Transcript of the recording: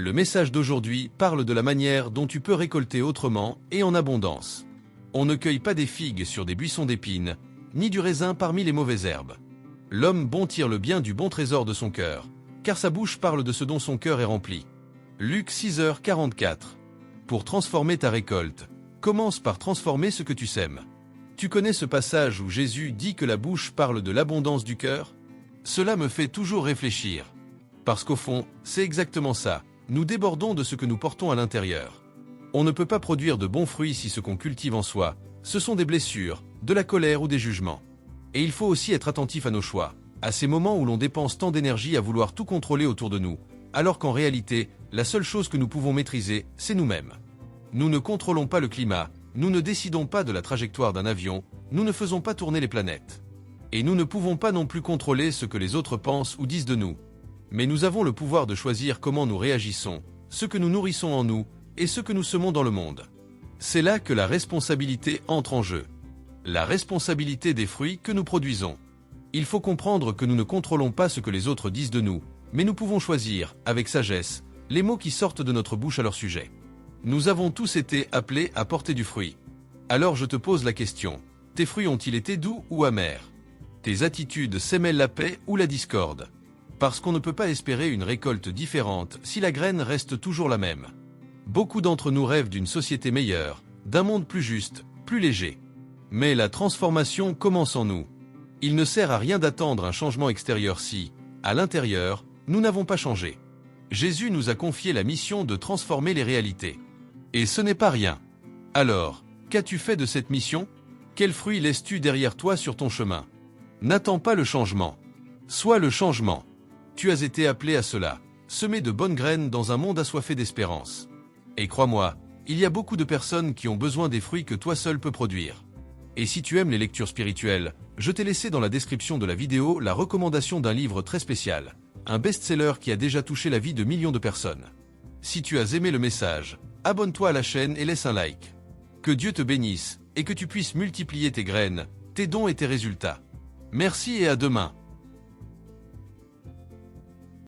Le message d'aujourd'hui parle de la manière dont tu peux récolter autrement et en abondance. On ne cueille pas des figues sur des buissons d'épines, ni du raisin parmi les mauvaises herbes. L'homme bon tire le bien du bon trésor de son cœur, car sa bouche parle de ce dont son cœur est rempli. Luc 6h44. Pour transformer ta récolte, commence par transformer ce que tu sèmes. Tu connais ce passage où Jésus dit que la bouche parle de l'abondance du cœur? Cela me fait toujours réfléchir. Parce qu'au fond, c'est exactement ça. Nous débordons de ce que nous portons à l'intérieur. On ne peut pas produire de bons fruits si ce qu'on cultive en soi, ce sont des blessures, de la colère ou des jugements. Et il faut aussi être attentif à nos choix, à ces moments où l'on dépense tant d'énergie à vouloir tout contrôler autour de nous, alors qu'en réalité, la seule chose que nous pouvons maîtriser, c'est nous-mêmes. Nous ne contrôlons pas le climat, nous ne décidons pas de la trajectoire d'un avion, nous ne faisons pas tourner les planètes. Et nous ne pouvons pas non plus contrôler ce que les autres pensent ou disent de nous. Mais nous avons le pouvoir de choisir comment nous réagissons, ce que nous nourrissons en nous, et ce que nous semons dans le monde. C'est là que la responsabilité entre en jeu. La responsabilité des fruits que nous produisons. Il faut comprendre que nous ne contrôlons pas ce que les autres disent de nous, mais nous pouvons choisir, avec sagesse, les mots qui sortent de notre bouche à leur sujet. Nous avons tous été appelés à porter du fruit. Alors je te pose la question, tes fruits ont-ils été doux ou amers? Tes attitudes sèment la paix ou la discorde? Parce qu'on ne peut pas espérer une récolte différente si la graine reste toujours la même. Beaucoup d'entre nous rêvent d'une société meilleure, d'un monde plus juste, plus léger. Mais la transformation commence en nous. Il ne sert à rien d'attendre un changement extérieur si, à l'intérieur, nous n'avons pas changé. Jésus nous a confié la mission de transformer les réalités. Et ce n'est pas rien. Alors, qu'as-tu fait de cette mission? Quels fruits laisses-tu derrière toi sur ton chemin? N'attends pas le changement. Sois le changement. Tu as été appelé à cela, semer de bonnes graines dans un monde assoiffé d'espérance. Et crois-moi, il y a beaucoup de personnes qui ont besoin des fruits que toi seul peux produire. Et si tu aimes les lectures spirituelles, je t'ai laissé dans la description de la vidéo la recommandation d'un livre très spécial, un best-seller qui a déjà touché la vie de millions de personnes. Si tu as aimé le message, abonne-toi à la chaîne et laisse un like. Que Dieu te bénisse et que tu puisses multiplier tes graines, tes dons et tes résultats. Merci et à demain.